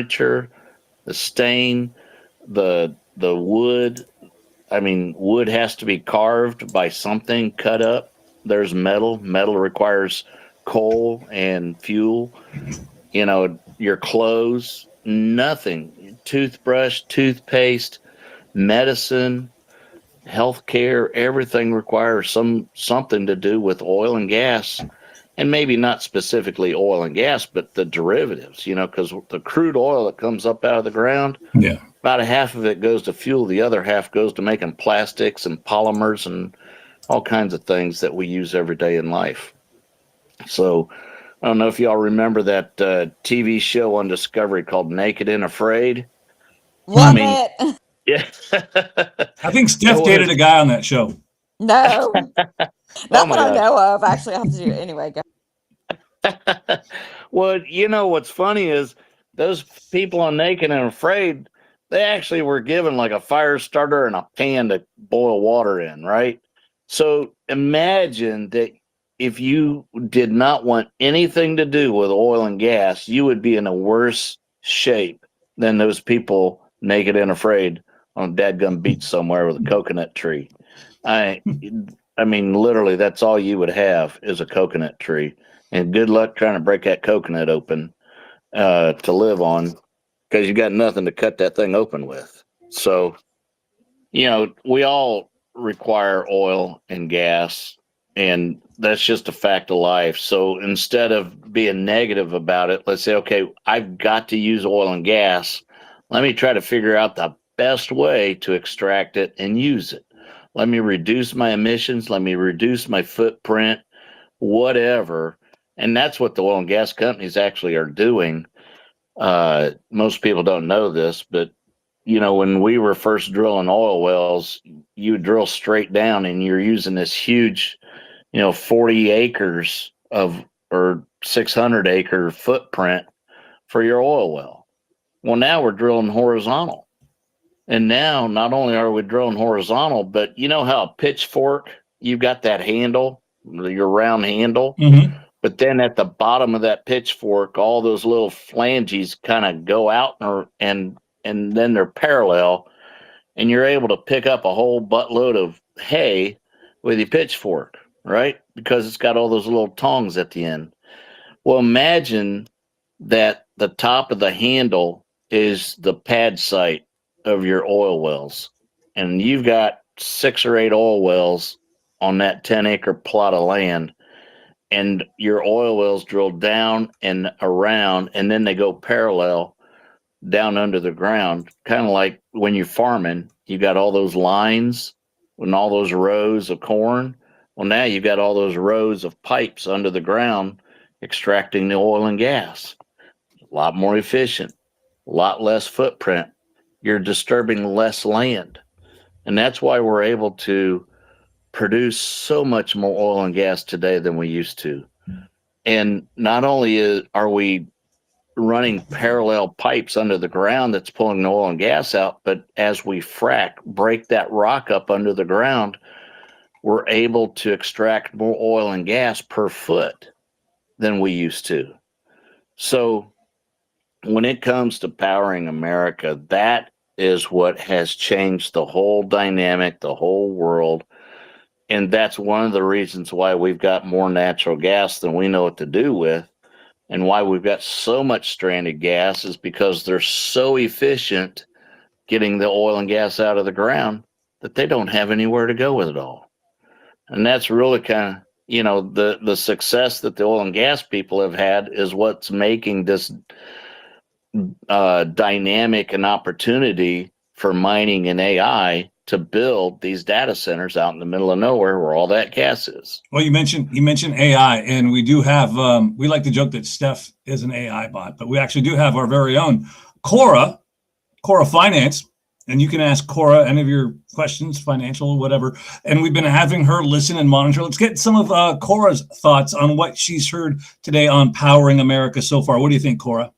furniture, the stain, the wood. I mean, wood has to be carved by something, cut up. There's metal. Metal requires coal and fuel. Your clothes, nothing. Toothbrush, toothpaste, medicine, healthcare, everything requires something to do with oil and gas, and maybe not specifically oil and gas, but the derivatives. Because the crude oil that comes up out of the ground, yeah, about a half of it goes to fuel, the other half goes to making plastics and polymers and all kinds of things that we use every day in life. So I don't know if y'all remember that TV show on Discovery called Naked and Afraid. I Love mean, it. yeah. I think Steph dated a guy on that show. No, Oh not my that I gosh. know of. Actually, I have to do it anyway. Go. Well, what's funny is those people on Naked and Afraid, they actually were given like a fire starter and a pan to boil water in, right? So imagine that if you did not want anything to do with oil and gas, you would be in a worse shape than those people naked and afraid on a dadgum beach somewhere with a coconut tree. I I mean, literally, that's all you would have is a coconut tree. And good luck trying to break that coconut open to live on because you got nothing to cut that thing open with. So, we all require oil and gas, and that's just a fact of life. So instead of being negative about it, let's say, okay, I've got to use oil and gas. Let me try to figure out the best way to extract it and use it. Let me reduce my emissions. Let me reduce my footprint, whatever. And that's what the oil and gas companies actually are doing. Most people don't know this, but when we were first drilling oil wells, you drill straight down and you're using this huge, 40 acres or 600-acre footprint for your oil well. Well, now we're drilling horizontal. And now not only are we drilling horizontal, but you know how a pitchfork, you've got that handle, your round handle, but then at the bottom of that pitchfork, all those little flanges kind of go out and then they're parallel, and you're able to pick up a whole buttload of hay with your pitchfork, right? Because it's got all those little tongs at the end. Well, imagine that the top of the handle is the pad site of your oil wells, and you've got 6 or 8 oil wells on that 10-acre plot of land, and your oil wells drill down and around, and then they go parallel down under the ground, kind of like when you're farming, you got all those lines and all those rows of corn. Well, now you've got all those rows of pipes under the ground extracting the oil and gas. A lot more efficient, a lot less footprint. You're disturbing less land. And that's why we're able to produce so much more oil and gas today than we used to. And not only are we running parallel pipes under the ground that's pulling the oil and gas out, but as we break that rock up under the ground, we're able to extract more oil and gas per foot than we used to. So when it comes to powering America, that is what has changed the whole dynamic, the whole world. And that's one of the reasons why we've got more natural gas than we know what to do with. And why we've got so much stranded gas is because they're so efficient getting the oil and gas out of the ground that they don't have anywhere to go with it all. And that's really kind of, the success that the oil and gas people have had is what's making this dynamic and opportunity for mining and AI to build these data centers out in the middle of nowhere where all that gas is. Well, you mentioned AI, and we do have we like to joke that Steph is an AI bot, but we actually do have our very own Cora Finance, and you can ask Cora any of your questions, financial, whatever. And we've been having her listen and monitor. Let's get some of Cora's thoughts on what she's heard today on Powering America so far. What do you think, Cora?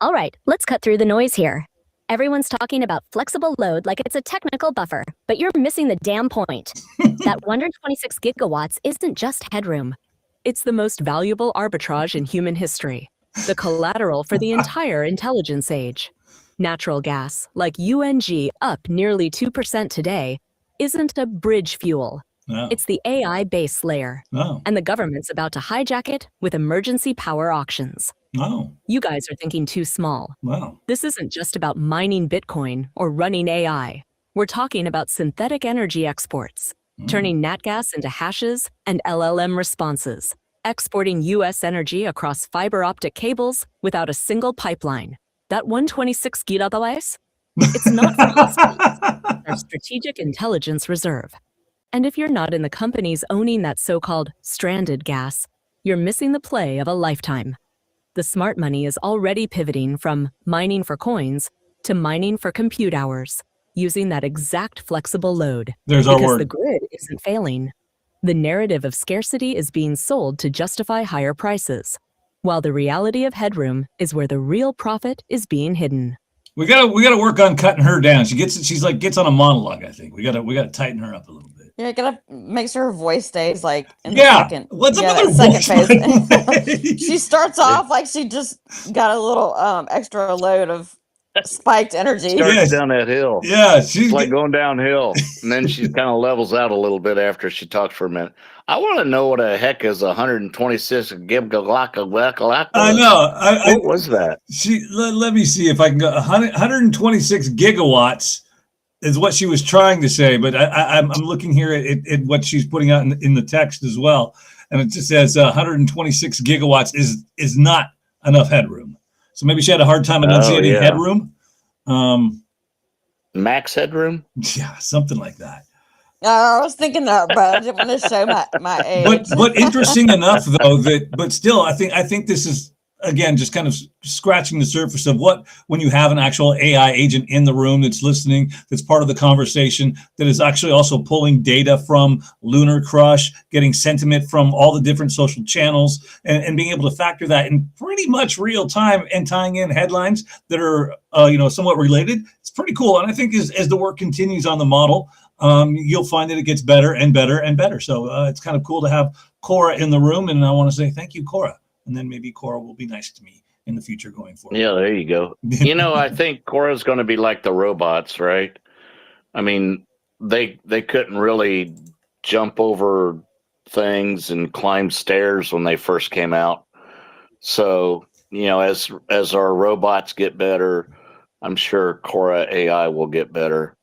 All right, let's cut through the noise here. Everyone's talking about flexible load like it's a technical buffer, but you're missing the damn point. That 126 gigawatts isn't just headroom. It's the most valuable arbitrage in human history. the collateral for the entire intelligence age. Natural gas, like UNG up nearly 2% today, isn't a bridge fuel. No. It's the AI base layer, No. and the government's about to hijack it with emergency power auctions. No. You guys are thinking too small. Wow. This isn't just about mining Bitcoin or running AI. We're talking about synthetic energy exports, turning nat gas into hashes and LLM responses, exporting U.S. energy across fiber optic cables without a single pipeline. That 126 gigabytes? It's not for hospitals. It's our strategic intelligence reserve. And if you're not in the companies owning that so-called stranded gas, you're missing the play of a lifetime. The smart money is already pivoting from mining for coins to mining for compute hours, using that exact flexible load. There's our Because word. the grid isn't failing. The narrative of scarcity is being sold to justify higher prices, while the reality of headroom is where the real profit is being hidden. We gotta work on cutting her down. She's on a monologue. I think we gotta tighten her up a little bit. Yeah, gotta make sure her voice stays like in the Yeah. second. What's up that with her second voice, by phase. the way? She starts off like she just got a little extra load of spiked energy. Starts Yes. down that hill. Yeah, she's It's like going downhill, and then she kind of levels out a little bit after she talks for a minute. I want to know what the heck is 126 gigagalaka. I know. What was that? Let me see if I can go. 126 gigawatts is what she was trying to say, but I'm looking here at what she's putting out in the text as well, and it just says 126 gigawatts is not enough headroom. So maybe she had a hard time enunciating yeah. headroom. Max headroom? Yeah, something like that. I was thinking that, but I didn't want to show my age. But interesting enough though but still I think this is again just kind of scratching the surface of what when you have an actual AI agent in the room that's listening, that's part of the conversation, that is actually also pulling data from Lunar Crush, getting sentiment from all the different social channels, and being able to factor that in pretty much real time and tying in headlines that are somewhat related. It's pretty cool, and I think as the work continues on the model, you'll find that it gets better and better and better. So it's kind of cool to have Cora in the room, and I want to say thank you, Cora. And then maybe Cora will be nice to me in the future going forward. Yeah, there you go. I think Cora's going to be like the robots, right? I mean, they couldn't really jump over things and climb stairs when they first came out. So, as our robots get better, I'm sure Cora AI will get better.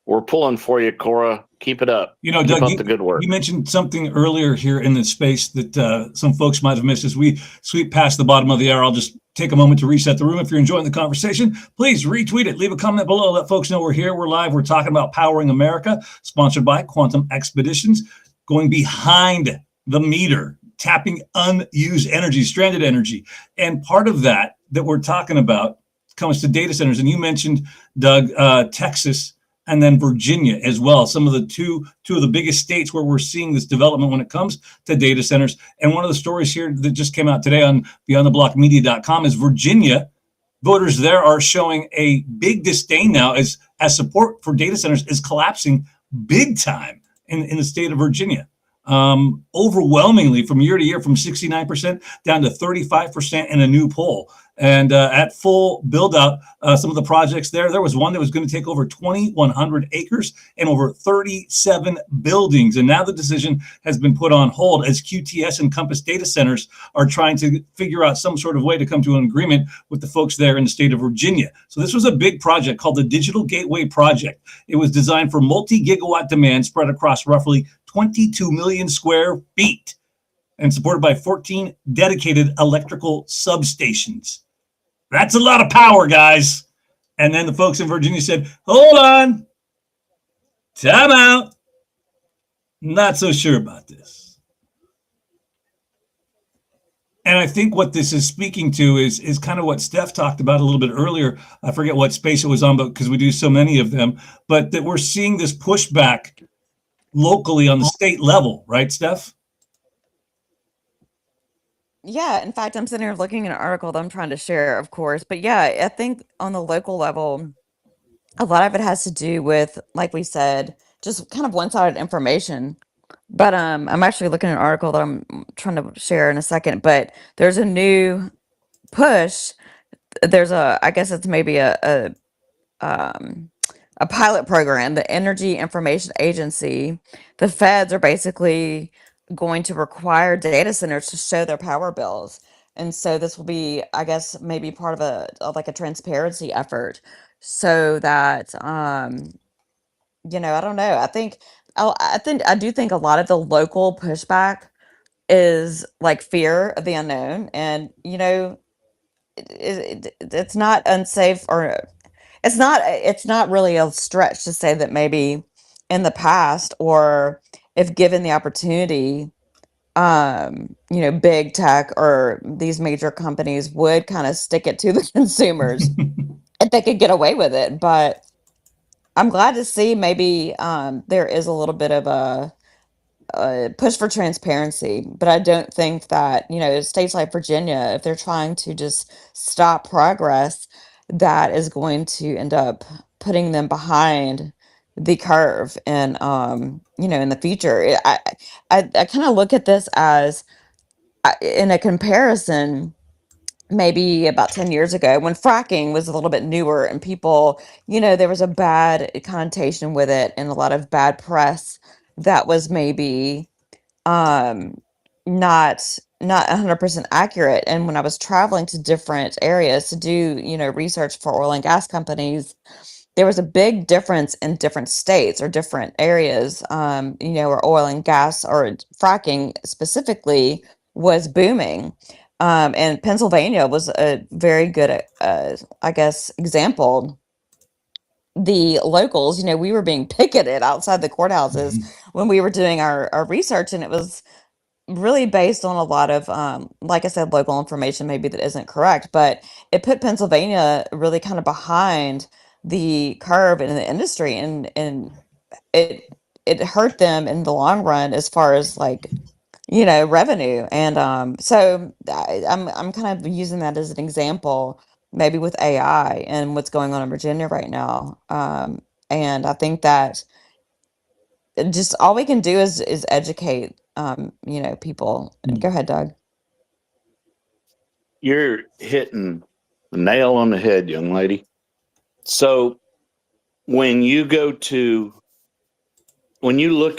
We're pulling for you, Cora. Keep it up. Doug, keep up the good work. You mentioned something earlier here in the space that some folks might have missed as we sweep past the bottom of the hour. I'll just take a moment to reset the room. If you're enjoying the conversation, please retweet it. Leave a comment below. Let folks know we're here. We're live. We're talking about Powering America, sponsored by Quantum Expeditions, going behind the meter, tapping unused energy, stranded energy. And part of that we're talking about comes to data centers. And you mentioned, Doug, Texas, and then Virginia as well. Some of the two of the biggest states where we're seeing this development when it comes to data centers. And one of the stories here that just came out today on beyondtheblockmedia.com is Virginia. Voters there are showing a big disdain now as support for data centers is collapsing big time in the state of Virginia. Overwhelmingly from year to year, from 69% down to 35% in a new poll. And at full build out, some of the projects there was one that was going to take over 2,100 acres and over 37 buildings. And now the decision has been put on hold as QTS and Compass Data Centers are trying to figure out some sort of way to come to an agreement with the folks there in the state of Virginia. So this was a big project called the Digital Gateway Project. It was designed for multi-gigawatt demand spread across roughly 22 million square feet and supported by 14 dedicated electrical substations. That's a lot of power, guys. And then the folks in Virginia said, hold on, time out. Not so sure about this. And I think what this is speaking to is kind of what Steph talked about a little bit earlier. I forget what space it was on, but because we do so many of them, but that we're seeing this pushback locally on the state level, right, Steph? Yeah, in fact, I'm sitting here looking at an article that I'm trying to share, of course. But yeah, I think on the local level, a lot of it has to do with, like we said, just kind of one-sided information. But I'm actually looking at an article that I'm trying to share in a second. But there's a new push, there's I guess it's maybe a pilot program, the Energy Information Agency. The feds are basically going to require data centers to show their power bills. And so this will be, I guess, maybe part of like a transparency effort so that, I don't know. I do think a lot of the local pushback is like fear of the unknown. And, it's not unsafe, or it's not really a stretch to say that maybe in the past, or if given the opportunity, big tech or these major companies would kind of stick it to the consumers if they could get away with it. But I'm glad to see maybe there is a little bit of a push for transparency, but I don't think that, states like Virginia, if they're trying to just stop progress, that is going to end up putting them behind the curve. And, in the future, I kind of look at this as in a comparison, maybe about 10 years ago when fracking was a little bit newer and people, there was a bad connotation with it and a lot of bad press that was maybe um not 100% accurate. And when I was traveling to different areas to do research for oil and gas companies, there was a big difference in different states or different areas, where oil and gas or fracking specifically was booming. And Pennsylvania was a very good I guess example. The locals, we were being picketed outside the courthouses when we were doing our research, and it was really based on a lot of, like I said, local information maybe that isn't correct, but it put Pennsylvania really kind of behind the curve in the industry, and it it hurt them in the long run as far as like revenue. And so I'm kind of using that as an example, maybe with AI and what's going on in Virginia right now. And I think that just all we can do is educate people. And go ahead, Doug. You're hitting the nail on the head, young lady. So when you look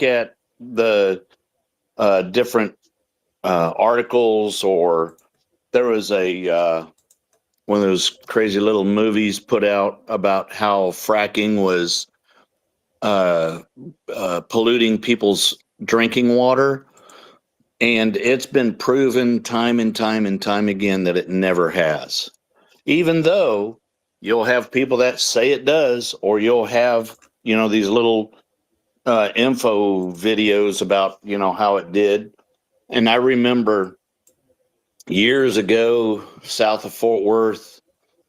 at the different articles, or there was one of those crazy little movies put out about how fracking was polluting people's drinking water. And it's been proven time and time and time again that it never has. Even though you'll have people that say it does, or you'll have, these little info videos about, how it did. And I remember years ago, south of Fort Worth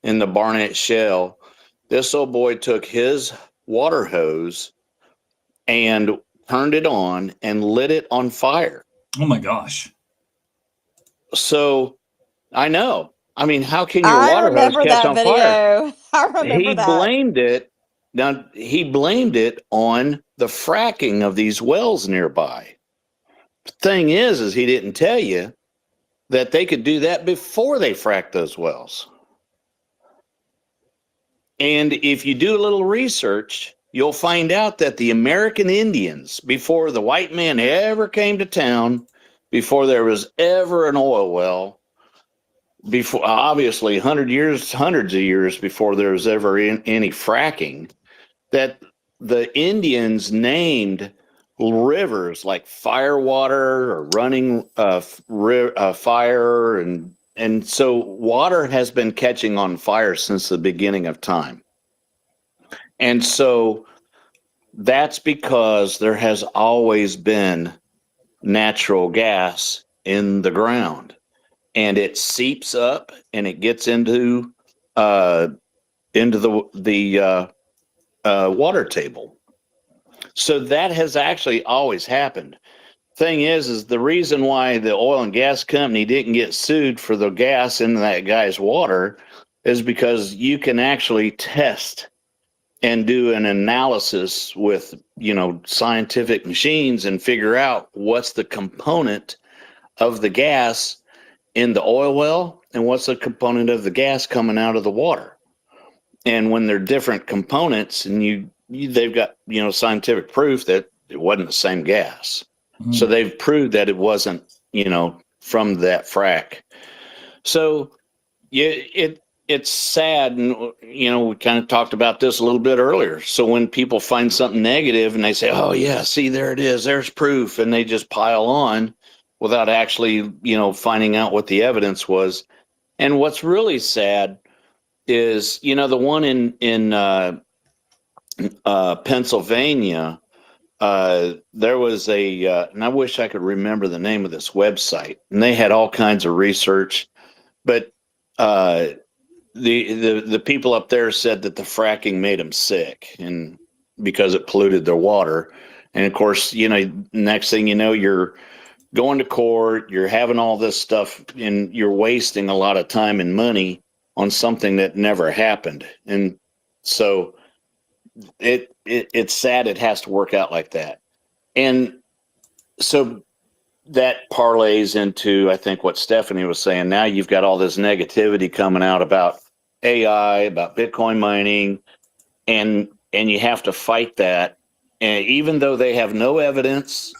in the Barnett Shale, this old boy took his water hose and turned it on and lit it on fire. Oh my gosh. So I know. I mean, how can your I water hose remember catch that on fire? video. I remember He that. blamed it. Now he blamed it on the fracking of these wells nearby. The thing is he didn't tell you that they could do that before they fracked those wells. And if you do a little research, you'll find out that the American Indians, before the white man ever came to town, before there was ever an oil well, before obviously hundreds of years before there was ever any fracking, that the Indians named rivers like Firewater or Running Fire, and so water has been catching on fire since the beginning of time. And so that's because there has always been natural gas in the ground, and it seeps up and it gets into the water table. So that has actually always happened. Thing is the reason why the oil and gas company didn't get sued for the gas in that guy's water is because you can actually test and do an analysis with, scientific machines and figure out what's the component of the gas in the oil well and what's the component of the gas coming out of the water. And when they're different components, and they've got scientific proof that it wasn't the same gas. So they've proved that it wasn't from that frack. So it's sad, and we kind of talked about this a little bit earlier. So when people find something negative and they say, "Oh yeah, see, there it is, there's proof," and they just pile on without actually finding out what the evidence was. And what's really sad is the one in Pennsylvania. There was and I wish I could remember the name of this website, and they had all kinds of research, but the people up there said that the fracking made them sick, and because it polluted their water. And of course, next thing you know, you're going to court, you're having all this stuff, and you're wasting a lot of time and money on something that never happened. And so it's sad it has to work out like that. And so that parlays into, I think, what Stephanie was saying. Now you've got all this negativity coming out about AI, about Bitcoin mining, and you have to fight that. And even though they have no evidence,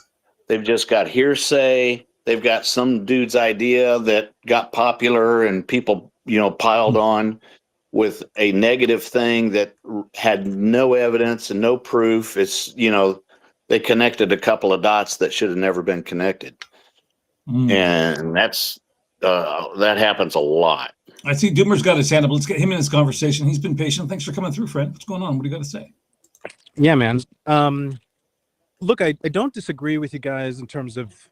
they've just got hearsay. They've got some dude's idea that got popular, and people, piled on with a negative thing that had no evidence and no proof. It's, they connected a couple of dots that should have never been connected. And that's, that happens a lot. I see Doomer's got his hand up. Let's get him in this conversation. He's been patient. Thanks for coming through, friend. What's going on? What do you got to say? Yeah, man. Look, I don't disagree with you guys in terms of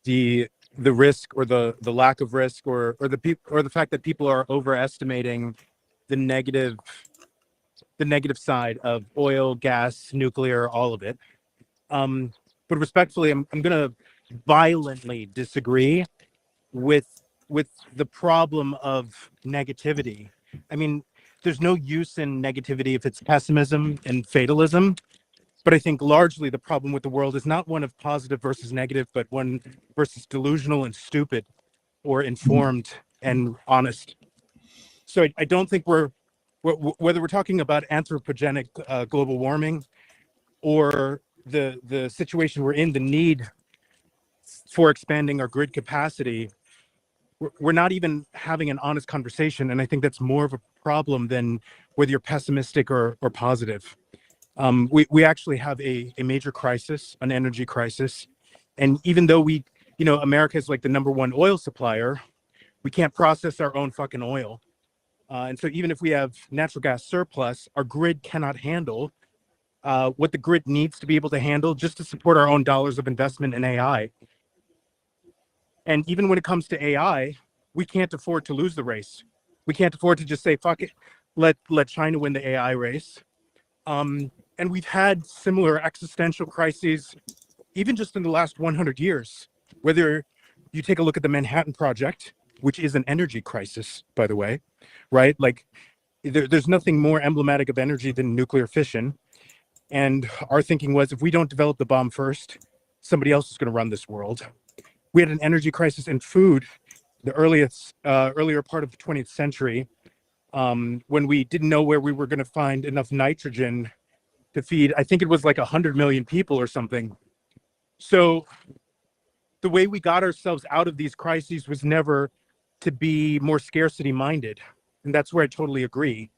the risk or the lack of risk or the fact that people are overestimating the negative side of oil, gas, nuclear, all of it. But respectfully, I'm going to violently disagree with the problem of negativity. I mean, there's no use in negativity if it's pessimism and fatalism. But I think largely the problem with the world is not one of positive versus negative, but one versus delusional and stupid, or informed and honest. So I don't think whether we're talking about anthropogenic global warming or the situation we're in, the need for expanding our grid capacity, we're not even having an honest conversation. And I think that's more of a problem than whether you're pessimistic or positive. We actually have a major crisis, an energy crisis. And even though America is like the #1 oil supplier, we can't process our own fucking oil. And so even if we have natural gas surplus, our grid cannot handle what the grid needs to be able to handle just to support our own dollars of investment in AI. And even when it comes to AI, we can't afford to lose the race. We can't afford to just say, fuck it, let China win the AI race. And we've had similar existential crises, even just in the last 100 years. Whether you take a look at the Manhattan Project, which is an energy crisis, by the way, right? Like, there's nothing more emblematic of energy than nuclear fission. And our thinking was, if we don't develop the bomb first, somebody else is going to run this world. We had an energy crisis in food, the earlier part of the 20th century, when we didn't know where we were going to find enough nitrogen to feed, I think it was like 100 million people or something. So the way we got ourselves out of these crises was never to be more scarcity minded. And that's where I totally agree,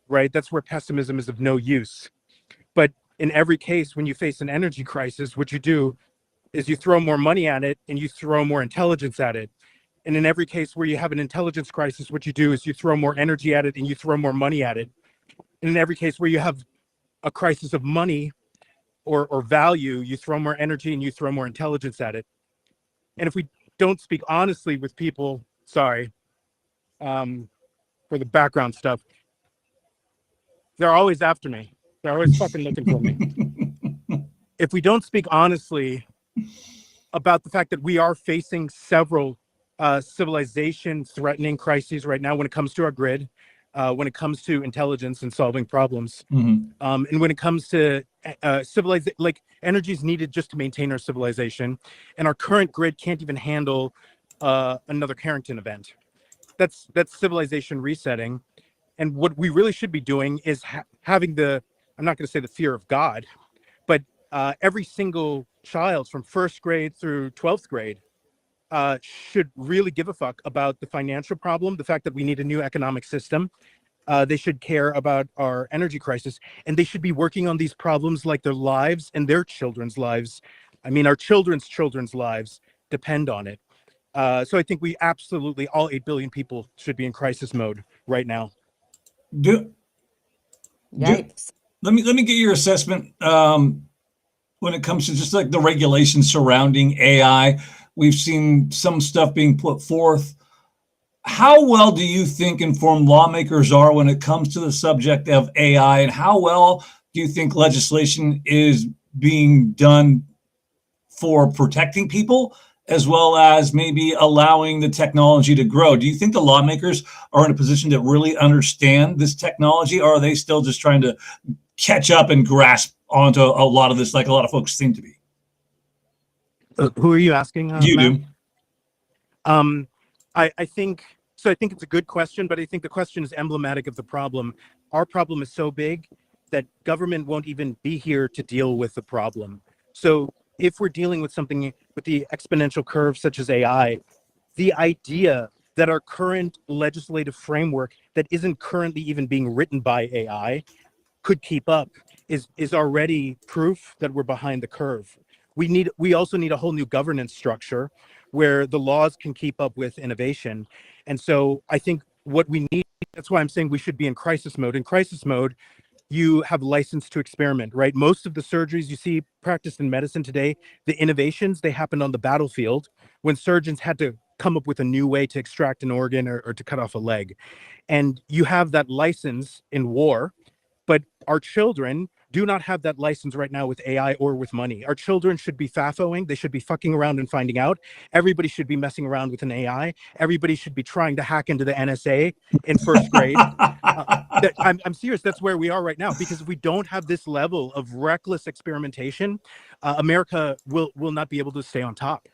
right? That's where pessimism is of no use. But in every case, when you face an energy crisis, what you do is you throw more money at it and you throw more intelligence at it. And in every case where you have an intelligence crisis, what you do is you throw more energy at it and you throw more money at it. And in every case where you have a crisis of money or value, you throw more energy and you throw more intelligence at it. And if we don't speak honestly with people, sorry for the background stuff, they're always after me. They're always fucking looking for me. If we don't speak honestly about the fact that we are facing several civilization threatening crises right now when it comes to our grid, when it comes to intelligence and solving problems, and when it comes to civilization, like energy is needed just to maintain our civilization, and our current grid can't even handle another Carrington event. That's civilization resetting. And what we really should be doing is having I'm not going to say the fear of God, but every single child from first grade through 12th grade should really give a fuck about the financial problem, the fact that we need a new economic system. They should care about our energy crisis, and they should be working on these problems like their lives and their children's lives. I mean, our children's lives depend on it. So I think we absolutely, all 8 billion people should be in crisis mode right now. Do, Yikes. let me get your assessment when it comes to just like the regulations surrounding AI. We've seen some stuff being put forth. How well do you think informed lawmakers are when it comes to the subject of AI, and how well do you think legislation is being done for protecting people as well as maybe allowing the technology to grow? Do you think the lawmakers are in a position to really understand this technology, or are they still just trying to catch up and grasp onto a lot of this, like a lot of folks seem to be? Who are you asking? You Matt? do. I think so. I think it's a good question, but I think the question is emblematic of the problem. Our problem is so big that government won't even be here to deal with the problem. So if we're dealing with something with the exponential curve, such as AI, the idea that our current legislative framework that isn't currently even being written by AI could keep up is already proof that we're behind the curve. We also need a whole new governance structure where the laws can keep up with innovation. And so I think what we need, that's why I'm saying we should be in crisis mode. In crisis mode, you have license to experiment, right? Most of the surgeries you see practiced in medicine today, the innovations, they happened on the battlefield when surgeons had to come up with a new way to extract an organ or to cut off a leg. And you have that license in war, but our children do not have that license right now with AI or with money. Our children should be FAFOing. They should be fucking around and finding out. Everybody should be messing around with an AI. Everybody should be trying to hack into the NSA in first grade. I'm serious. That's where we are right now, because if we don't have this level of reckless experimentation, America will not be able to stay on top.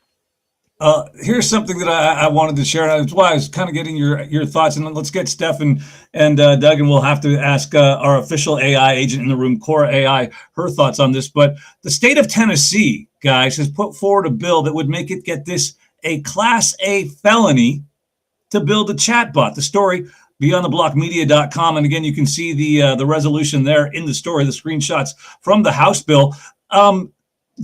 Here's something that I wanted to share. That's why I was kind of getting your thoughts. And let's get Steph and Doug, and we'll have to ask our official AI agent in the room, Cora AI, her thoughts on this. But the state of Tennessee, guys, has put forward a bill that would make it, get this, a Class A felony to build a chatbot. The story, beyondtheblockmedia.com. And again, you can see the resolution there in the story, the screenshots from the House bill.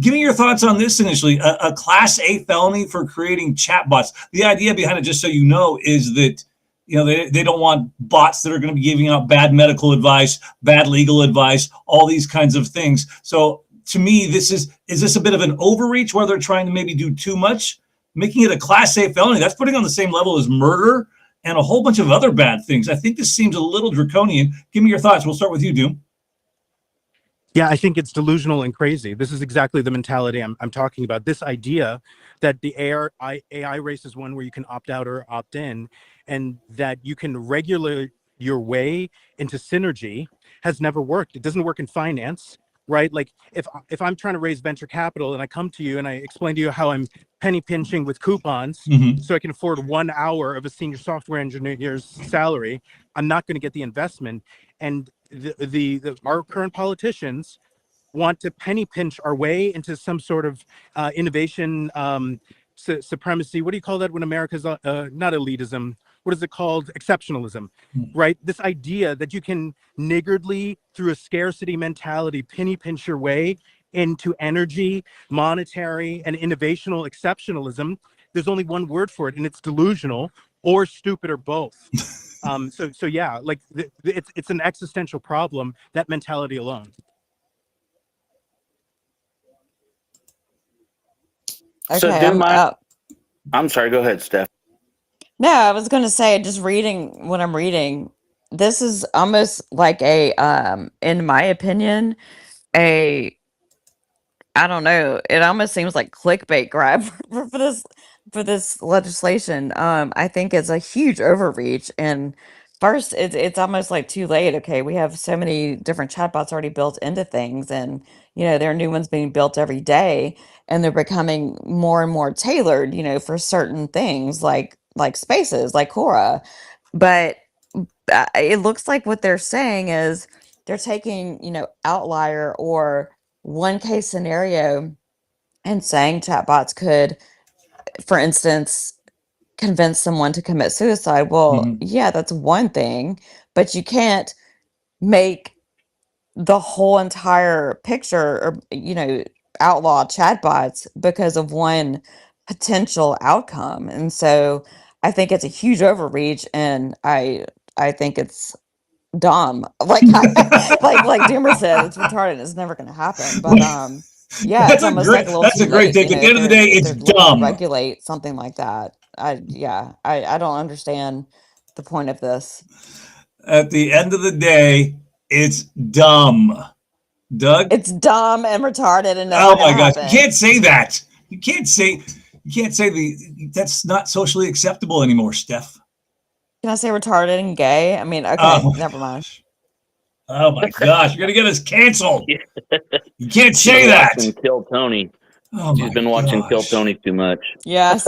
Give me your thoughts on this initially. A Class A felony for creating chatbots. The idea behind it, just so you know, is that they don't want bots that are going to be giving out bad medical advice, bad legal advice, all these kinds of things. So to me, is this a bit of an overreach where they're trying to maybe do too much? Making it a Class A felony, that's putting on the same level as murder and a whole bunch of other bad things. I think this seems a little draconian. Give me your thoughts. We'll start with you, Doom. Yeah, I think it's delusional and crazy. This is exactly the mentality I'm talking about. This idea that the AI race is one where you can opt out or opt in, and that you can regulate your way into synergy has never worked. It doesn't work in finance, right? Like if I'm trying to raise venture capital and I come to you and I explain to you how I'm penny pinching with coupons so I can afford 1 hour of a senior software engineer's salary, I'm not going to get the investment. And our current politicians want to penny pinch our way into some sort of innovation supremacy. What do you call that when America's not elitism? What is it called? Exceptionalism, right? This idea that you can niggardly, through a scarcity mentality, penny pinch your way into energy, monetary, and innovational exceptionalism. There's only one word for it, and it's delusional or stupid or both. So yeah, like it's an existential problem, that mentality alone. So Okay, I'm sorry. Go ahead, Steph. no, I was going to say, just reading what I'm reading, this is almost like in my opinion, I don't know, it almost seems like clickbait grab for this legislation. I think it's a huge overreach, and first it's almost like too late. Okay, we have so many different chatbots already built into things, and there are new ones being built every day, and they're becoming more and more tailored, for certain things like spaces, like Cora. But it looks like what they're saying is they're taking, outlier or one case scenario and saying chatbots could, for instance, convince someone to commit suicide. Well, Mhm. yeah, that's one thing, but you can't make the whole entire picture or, outlaw chatbots because of one potential outcome. And so I think it's a huge overreach, and I think it's dumb. Like like Doomer said, it's retarded. It's never going to happen. But yeah, it's almost like a little That's too a great late. take. At the If end of the day, if it's they're looking to dumb. regulate something like that. I don't understand the point of this. At the end of the day, it's dumb. Doug? It's dumb and retarded and never Oh going my to gosh. You happen. can't say that. You can't say that's not socially acceptable anymore, Steph. Can I say retarded and gay? I mean, okay, Oh my never mind. gosh. Oh my gosh. You're gonna get us canceled. You can't She's say that. watching Kill Tony. Oh She's my been watching Kill gosh. Tony too much. Yes.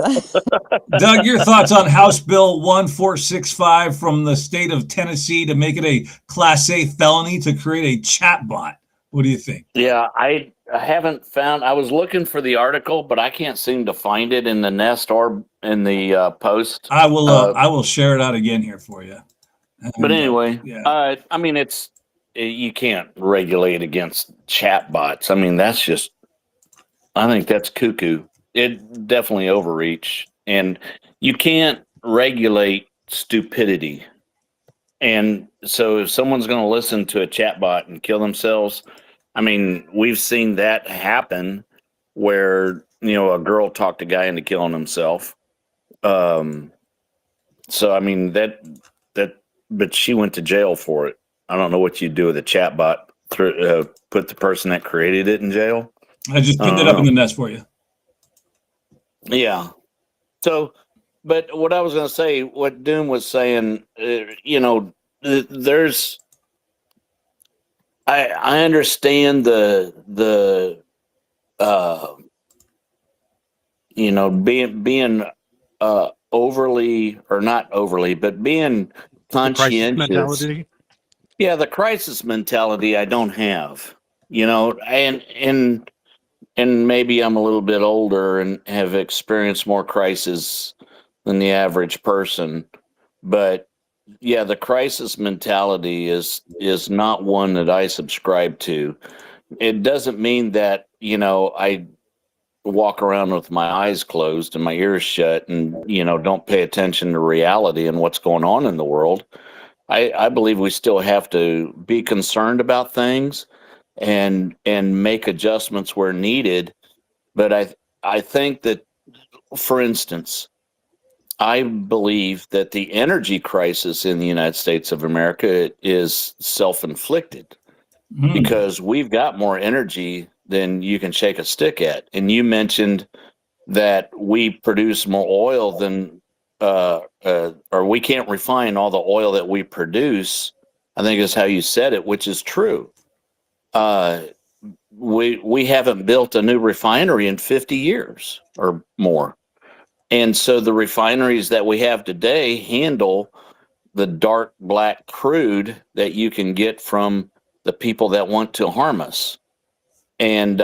Doug, your thoughts on House Bill 1465 from the state of Tennessee to make it a Class A felony to create a chatbot? What do you think? Yeah, I haven't found. I was looking for the article, but I can't seem to find it in the Nest or in the post. I will share it out again here for you. But And, anyway, yeah. I mean, you can't regulate against chatbots. I mean, I think that's cuckoo. It definitely overreach, and you can't regulate stupidity. And so, if someone's going to listen to a chatbot and kill themselves, I mean, we've seen that happen where a girl talked a guy into killing himself. So I mean but she went to jail for it. I don't know what you do with a chatbot. Put the person that created it in jail. I just pinned I it don't up in know. the nest for you. Yeah. So, but what I was going to say, what Doom was saying, there's. I understand the being overly, or not overly, but being The crisis conscientious. mentality. Yeah, the crisis mentality I don't have, and maybe I'm a little bit older and have experienced more crisis than the average person, but yeah, the crisis mentality is not one that I subscribe to. It doesn't mean that, I walk around with my eyes closed and my ears shut and, don't pay attention to reality and what's going on in the world. I believe we still have to be concerned about things and make adjustments where needed. But I think that, for instance, I believe that the energy crisis in the United States of America is self-inflicted because we've got more energy than you can shake a stick at. And you mentioned that we produce more oil than, or we can't refine all the oil that we produce. I think is how you said it, which is true. We haven't built a new refinery in 50 years or more. And so the refineries that we have today handle the dark black crude that you can get from the people that want to harm us. And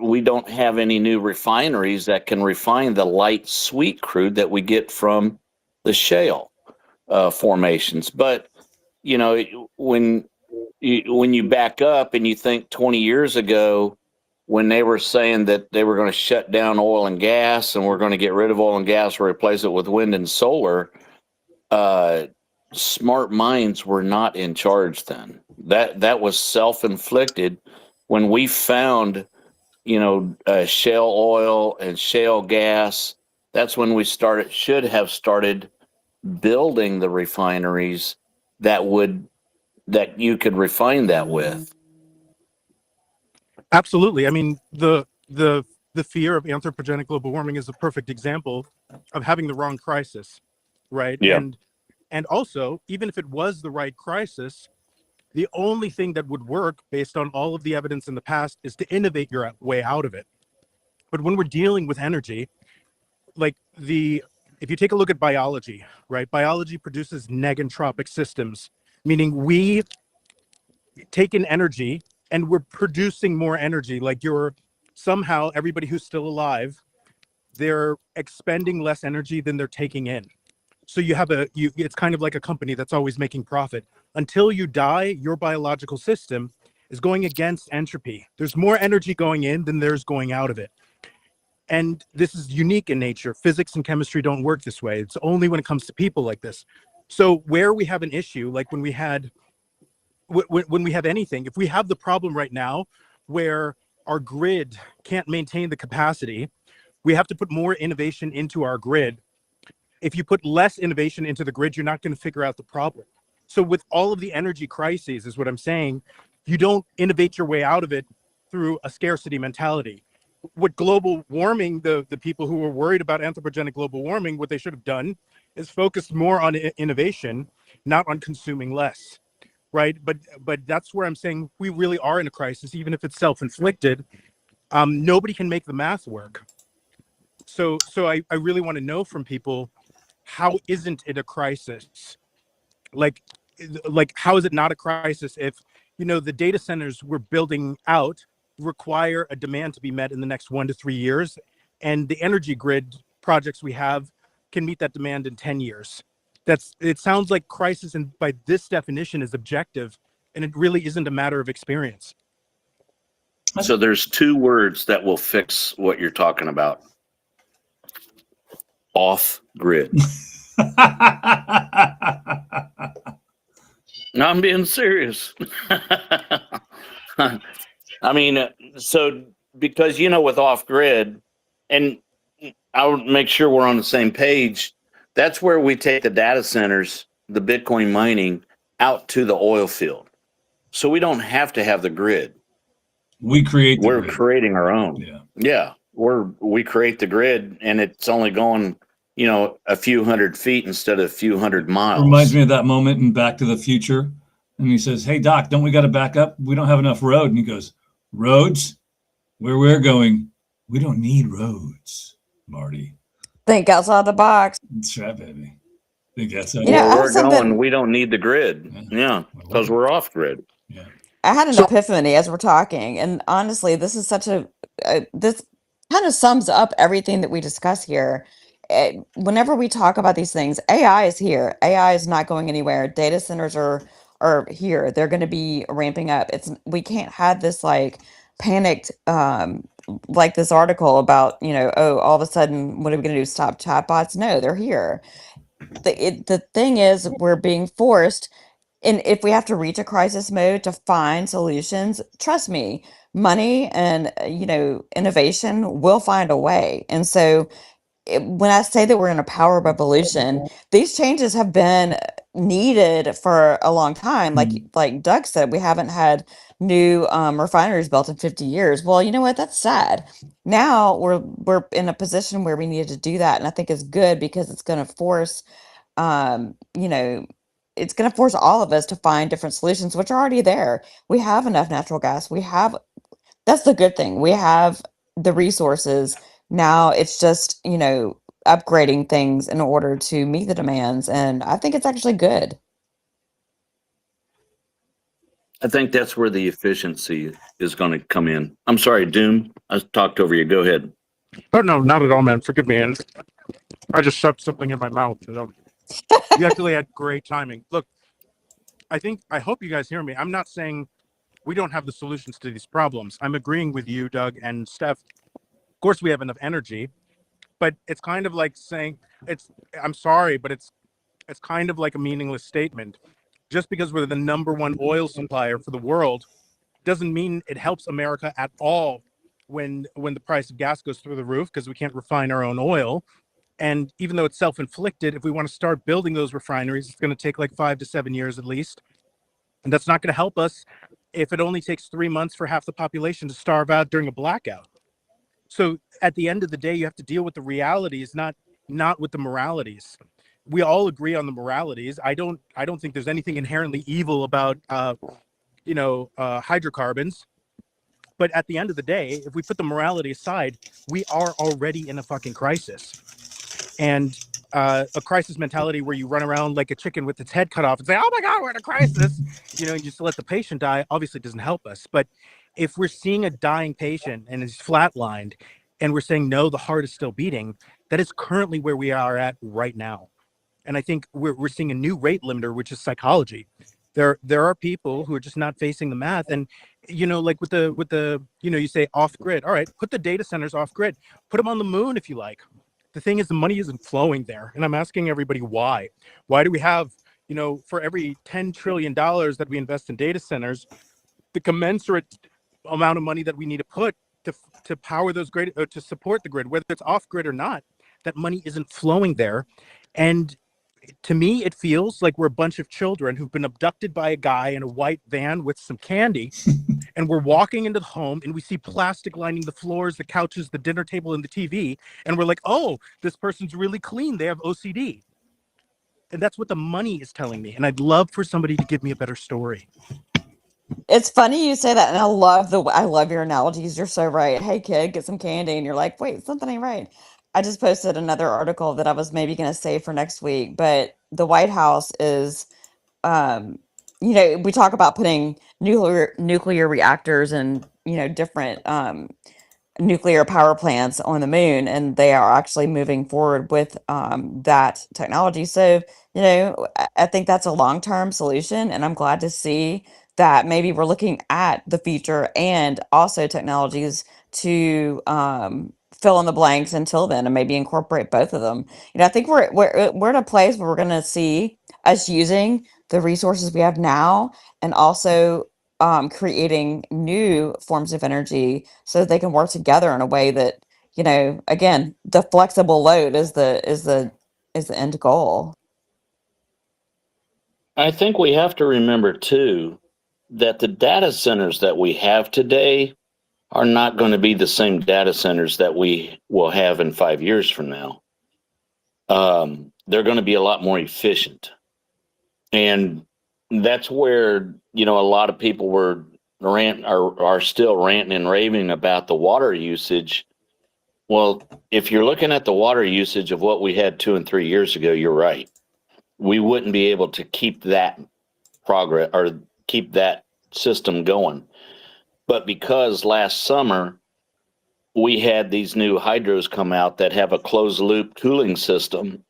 we don't have any new refineries that can refine the light sweet crude that we get from the shale formations. But when you back up and you think 20 years ago, when they were saying that they were going to shut down oil and gas and we're going to get rid of oil and gas and replace it with wind and solar, smart minds were not in charge then. That was self-inflicted. When we found, shale oil and shale gas, that's when we should have started building the refineries that you could refine that with. Absolutely. I mean, the fear of anthropogenic global warming is a perfect example of having the wrong crisis, right? Yeah. And And also, even if it was the right crisis, the only thing that would work based on all of the evidence in the past is to innovate your way out of it. But when we're dealing with energy, like if you take a look at biology, right? Biology produces negentropic systems, meaning we take in energy and we're producing more energy. Like somehow everybody who's still alive, they're expending less energy than they're taking in. So you have it's kind of like a company that's always making profit. Until you die, your biological system is going against entropy. There's more energy going in than there's going out of it. And this is unique in nature. Physics and chemistry don't work this way. It's only when it comes to people like this. So where we have an issue, like when we have anything, if we have the problem right now where our grid can't maintain the capacity, we have to put more innovation into our grid. If you put less innovation into the grid, you're not going to figure out the problem. So with all of the energy crises, is what I'm saying, you don't innovate your way out of it through a scarcity mentality. What global warming, the people who were worried about anthropogenic global warming, what they should have done is focused more on innovation, not on consuming less, right? But that's where I'm saying we really are in a crisis, even if it's self-inflicted. Nobody can make the math work. So I really want to know from people, how isn't it a crisis? Like how is it not a crisis if, the data centers we're building out require a demand to be met in the next 1 to 3 years, and the energy grid projects we have can meet that demand in 10 years. It sounds like crisis, and by this definition, is objective, and it really isn't a matter of experience. So there's 2 words that will fix what you're talking about. Off grid. No, I'm being serious. I mean, so because, with off grid, and I would make sure we're on the same page, that's where we take the data centers, the Bitcoin mining, out to the oil field. So we don't have to have the grid. We create the We're grid. creating our own. Yeah. We create the grid, and it's only going, a few hundred feet instead of a few hundred miles. Reminds me of that moment in Back to the Future. And he says, "Hey, Doc, don't we got to back up? We don't have enough road." And he goes, "Roads? Where we're going, we don't need roads, Marty." Think outside the box. That's right, baby. Think that's how Yeah, I Where have we're something- going, we don't need the grid. Yeah, because we're off grid. Yeah. I had an epiphany as we're talking, and honestly, this is such this kind of sums up everything that we discuss here. Whenever we talk about these things, AI is here. AI is not going anywhere. Data centers are here. They're going to be ramping up. We can't have this like panicked like this article about, oh, all of a sudden, what are we going to do? Stop chatbots? No, they're here. The thing is, we're being forced. And if we have to reach a crisis mode to find solutions, trust me, money and innovation will find a way. And so when I say that we're in a power revolution, these changes have been needed for a long time. Like Doug said, we haven't had new refineries built in 50 years. Well, you know what? That's sad. Now we're in a position where we need to do that, and I think it's good because it's going to force it's going to force all of us to find different solutions, which are already there. We have enough natural gas. That's the good thing. We have the resources. Now it's just, upgrading things in order to meet the demands. And I think it's actually good. I think that's where the efficiency is going to come in. I'm sorry, Doom. I talked over you. Go ahead. Oh, no, not at all, man. Forgive me. And I just shoved something in my mouth. You actually had great timing. Look, I hope you guys hear me. I'm not saying we don't have the solutions to these problems. I'm agreeing with you, Doug and Steph. Of course, we have enough energy, but it's kind of like saying I'm sorry, but it's kind of like a meaningless statement. Just because we're the #1 oil supplier for the world doesn't mean it helps America at all when the price of gas goes through the roof, because we can't refine our own oil. And even though it's self-inflicted, if we want to start building those refineries, it's going to take like 5 to 7 years at least. And that's not going to help us if it only takes 3 months for half the population to starve out during a blackout. So at the end of the day, you have to deal with the realities, not with the moralities. we all agree on the moralities. I don't think there's anything inherently evil about hydrocarbons. But at the end of the day, if we put the morality aside, we are already in a fucking crisis. And a crisis mentality where you run around like a chicken with its head cut off and say, oh my God, we're in a crisis, and just let the patient die, obviously doesn't help us. But if we're seeing a dying patient and it's flatlined and we're saying, no, the heart is still beating, that is currently where we are at right now. And I think we're seeing a new rate limiter, which is psychology. There are people who are just not facing the math. And, like with the you say off grid. All right, put the data centers off grid, put them on the moon if you like. The thing is, the money isn't flowing there. And I'm asking everybody why. Why do we have, for every $10 trillion that we invest in data centers, the commensurate amount of money that we need to put to power those grid, or to support the grid, whether it's off grid or not, that money isn't flowing there. And to me, it feels like we're a bunch of children who've been abducted by a guy in a white van with some candy. And we're walking into the home and we see plastic lining the floors, the couches, the dinner table, and the TV. And we're like, oh, this person's really clean. They have OCD. And that's what the money is telling me. And I'd love for somebody to give me a better story. It's funny you say that, and I love your analogies. You're so right. Hey kid, get some candy, and you're like, wait, something ain't right. I just posted another article that I was maybe going to save for next week, but the White House is, we talk about putting nuclear reactors and different nuclear power plants on the moon, and they are actually moving forward with that technology. So I think that's a long-term solution, and I'm glad to see that maybe we're looking at the future and also technologies to fill in the blanks until then, and maybe incorporate both of them. I think we're in a place where we're going to see us using the resources we have now, and also creating new forms of energy so that they can work together in a way that, again, the flexible load is the end goal. I think we have to remember too that the data centers that we have today are not going to be the same data centers that we will have in 5 years from now. They're going to be a lot more efficient. And that's where, a lot of people are still ranting and raving about the water usage. Well, if you're looking at the water usage of what we had 2 and 3 years ago, you're right. We wouldn't be able to keep that progress or keep that system going. But because last summer we had these new hydros come out that have a closed loop cooling system,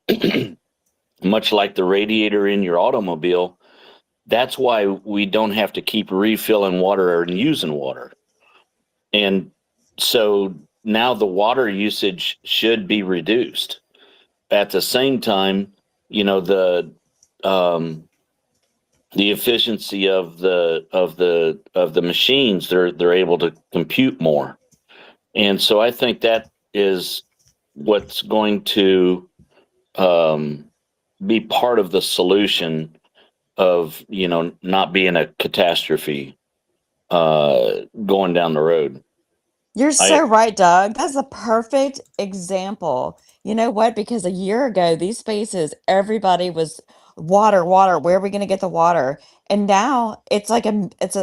much like the radiator in your automobile, that's why we don't have to keep refilling water and using water. And so now the water usage should be reduced. At the same time, the efficiency of the machines, they're able to compute more. And so I think that is what's going to be part of the solution of, not being a catastrophe going down the road. You're so right, Doug. That's a perfect example. You know what? Because a year ago, these spaces, everybody was water, water. Where are we going to get the water? And now it's like it's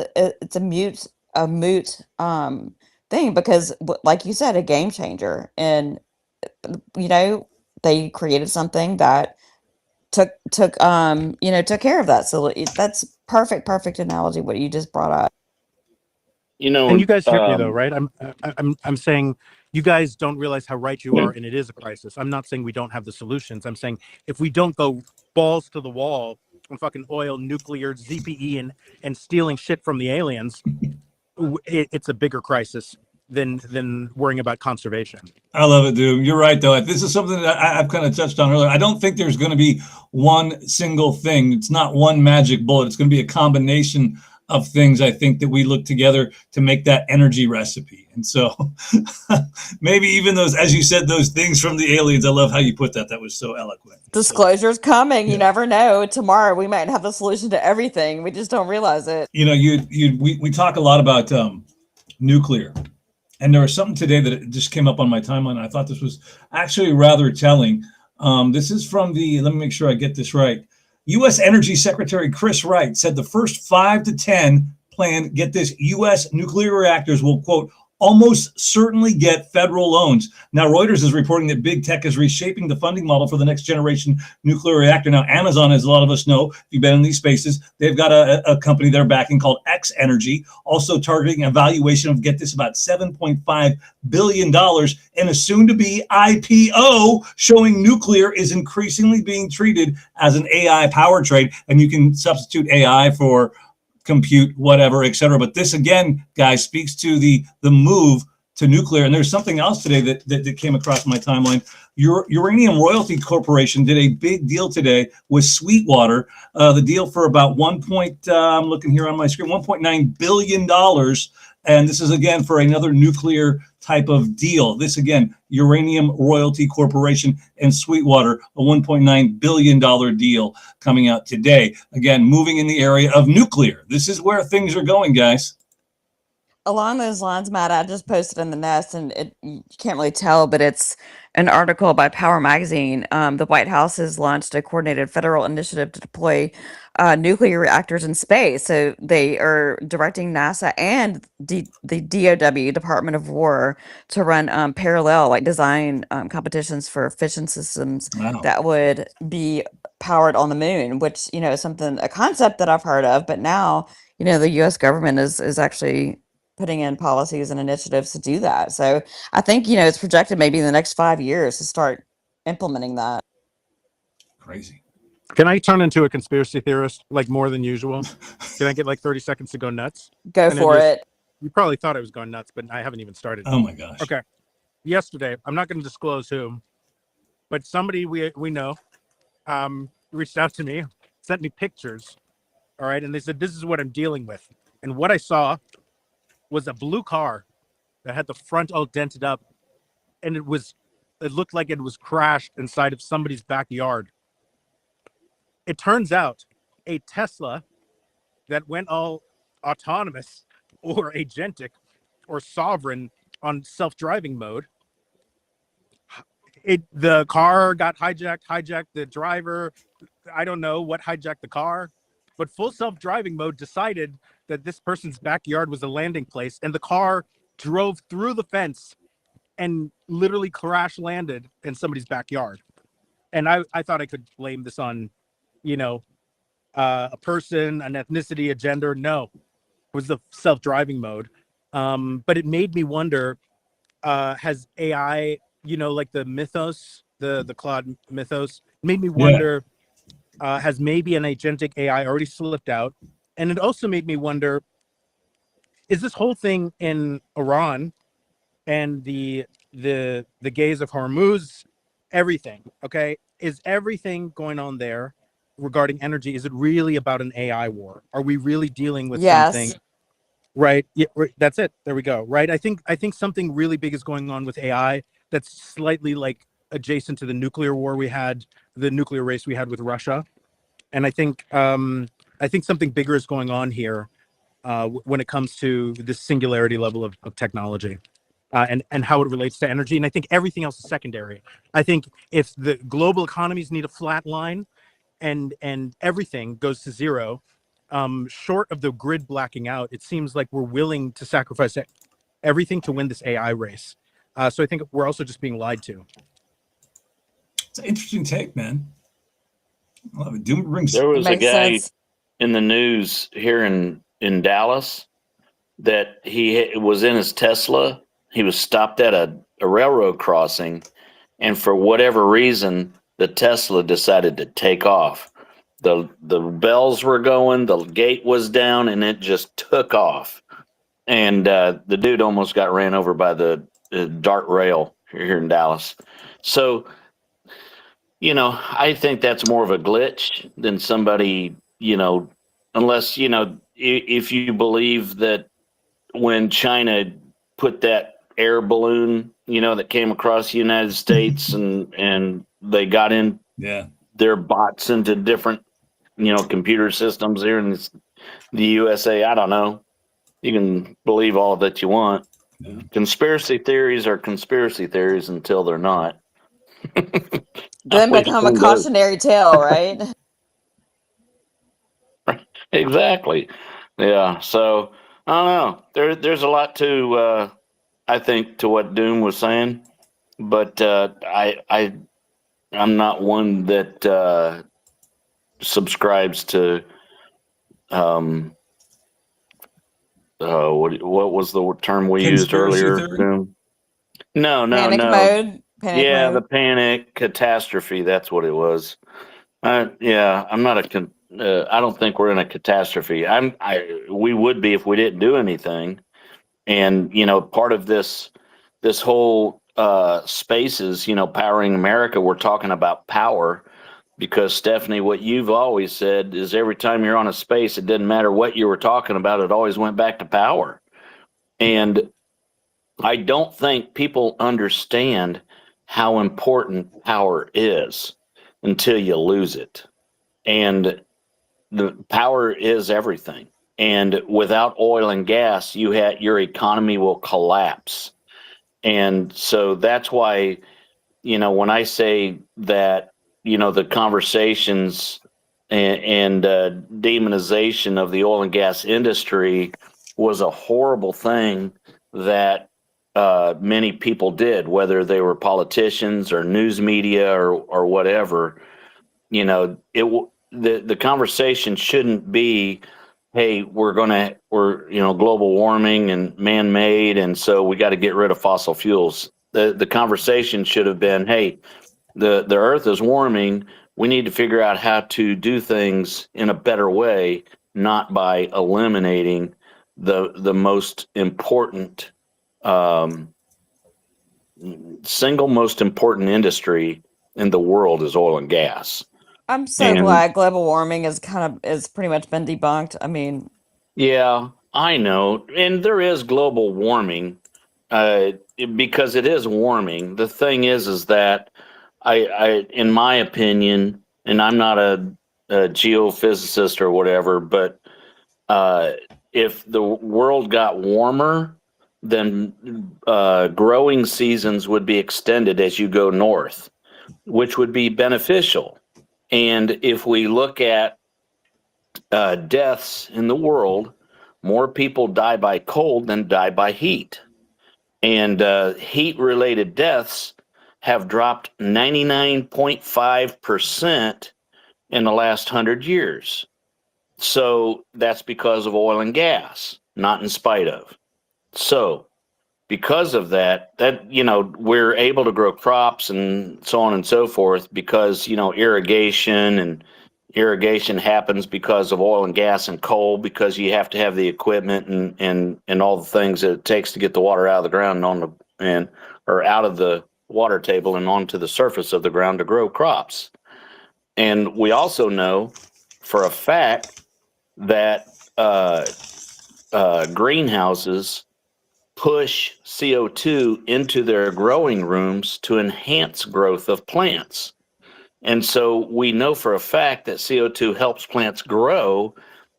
a moot thing, because like you said, a game changer. And they created something that took care of that. So that's perfect analogy what you just brought up. And you guys hear me though, right? I'm saying you guys don't realize how right you are, and it is a crisis. I'm not saying we don't have the solutions. I'm saying if we don't go balls to the wall on fucking oil, nuclear, ZPE, and stealing shit from the aliens, it's a bigger crisis than worrying about conservation. I love it, dude. You're right, though. This is something that I've kind of touched on earlier. I don't think there's going to be one single thing. It's not one magic bullet. It's going to be a combination of things, I think, that we look together to make that energy recipe. And so maybe even those, as you said, those things from the aliens. I love how you put that. That was so eloquent. Disclosure's coming. You never know. Tomorrow we might have the solution to everything. We just don't realize it. We talk a lot about nuclear. And there was something today that just came up on my timeline. I thought this was actually rather telling. This is from let me make sure I get this right. U.S. Energy Secretary Chris Wright said the first 5 to 10 planned, get this, U.S. nuclear reactors will, quote, almost certainly get federal loans. Now, Reuters is reporting that big tech is reshaping the funding model for the next generation nuclear reactor. Now, Amazon, as a lot of us know, if you've been in these spaces, they've got a company they're backing called X Energy, also targeting a valuation of, get this, about $7.5 billion in a soon-to-be IPO, showing nuclear is increasingly being treated as an AI power trade. And you can substitute AI for compute, whatever, et cetera. But this, again, guys, speaks to the move to nuclear. And there's something else today that came across my timeline. Uranium Royalty Corporation did a big deal today with Sweetwater. The deal for about I'm looking here on my screen, $1.9 billion. And this is, again, for another nuclear type of deal. This, again, Uranium Royalty Corporation and Sweetwater, a $1.9 billion deal coming out today. Again, moving in the area of nuclear. This is where things are going, guys. Along those lines, Matt, I just posted in the Nest, and you can't really tell, but it's an article by Power Magazine. The White House has launched a coordinated federal initiative to deploy nuclear reactors in space. So they are directing NASA and the DOW, Department of War, to run parallel, like design competitions for fission systems Wow. that would be powered on the moon, which, is a concept that I've heard of, but now, the U.S. government is actually putting in policies and initiatives to do that. So I think, it's projected maybe in the next 5 years to start implementing that. Crazy. Can I turn into a conspiracy theorist like more than usual? Can I get like 30 seconds to go nuts? Go And for it. You probably thought I was going nuts, but I haven't even started. Oh my gosh. Okay. Yesterday, I'm not going to disclose who, but somebody we know reached out to me, sent me pictures. All right. And they said, this is what I'm dealing with. And what I saw was a blue car that had the front all dented up, and it looked like it was crashed inside of somebody's backyard. It turns out a Tesla that went all autonomous or agentic or sovereign on self-driving mode. The car got hijacked the driver. I don't know what hijacked the car, but full self-driving mode decided that this person's backyard was a landing place, and the car drove through the fence and literally crash landed in somebody's backyard. And I thought I could blame this on, a person, an ethnicity, a gender. No, it was the self-driving mode. But it made me wonder, has AI, like the Mythos, the Claude Mythos, made me wonder, has maybe an agentic AI already slipped out? And it also made me wonder, is this whole thing in Iran and the gaze of Hormuz, everything, okay? Is everything going on there regarding energy, is it really about an AI war? Are we really dealing with something? Right. Yeah, that's it. There we go. Right. I think something really big is going on with AI that's slightly like adjacent to the nuclear war we had, the nuclear race we had with Russia. And I think something bigger is going on here when it comes to this singularity level of technology and how it relates to energy. And I think everything else is secondary. I think if the global economies need a flat line and everything goes to zero, short of the grid blacking out, it seems like we're willing to sacrifice everything to win this AI race. So I think we're also just being lied to. It's an interesting take, man. I love it. Doom rings. There was a Makes guy sense. in the news here in Dallas that he was in his Tesla. He was stopped at a railroad crossing, and for whatever reason, the Tesla decided to take off. The bells were going, the gate was down, and it just took off. And the dude almost got ran over by the DART rail here in Dallas. So, I think that's more of a glitch than somebody, unless, if you believe that when China put that air balloon, that came across the United States and they got in their bots into different, computer systems here in the USA. I don't know. You can believe all that you want. Yeah. Conspiracy theories are conspiracy theories until they're not. Then Always become a does. cautionary tale, right? Exactly. Yeah. So I don't know. There's a lot to I think to what Doom was saying, but I'm not one that subscribes to um what was the term we used Conspiracy earlier, theory. Doom? No, no, Panic no. mode. Panic Yeah, the mode. panic catastrophe. That's what it was. Yeah, I'm not a. I don't think we're in a catastrophe. We would be if we didn't do anything. And part of this whole space is powering America. We're talking about power because Stephanie, what you've always said is every time you're on a space, it didn't matter what you were talking about. It always went back to power. And I don't think people understand how important power is until you lose it. And the power is everything. And without oil and gas, your economy will collapse. And so that's why, when I say that, the conversations and demonization of the oil and gas industry was a horrible thing that many people did, whether they were politicians or news media or whatever. The conversation shouldn't be, hey, we're global warming and man-made, and so we got to get rid of fossil fuels. The conversation should have been, hey, the earth is warming. We need to figure out how to do things in a better way, not by eliminating the most important um, single most important industry in the world is oil and gas. I'm so And glad global warming is pretty much been debunked. I mean, yeah, I know. And there is global warming because it is warming. The thing is that in my opinion, and I'm not a geophysicist or whatever, but uh, if the world got warmer, then growing seasons would be extended as you go north, which would be beneficial. And if we look at deaths in the world, more people die by cold than die by heat. And heat related deaths have dropped 99.5% in the last 100 years. So that's because of oil and gas, not in spite of. So because of that, we're able to grow crops and so on and so forth because, irrigation happens because of oil and gas and coal, because you have to have the equipment and all the things that it takes to get the water out of the ground or out of the water table and onto the surface of the ground to grow crops. And we also know for a fact that greenhouses push CO2 into their growing rooms to enhance growth of plants. And so we know for a fact that CO2 helps plants grow.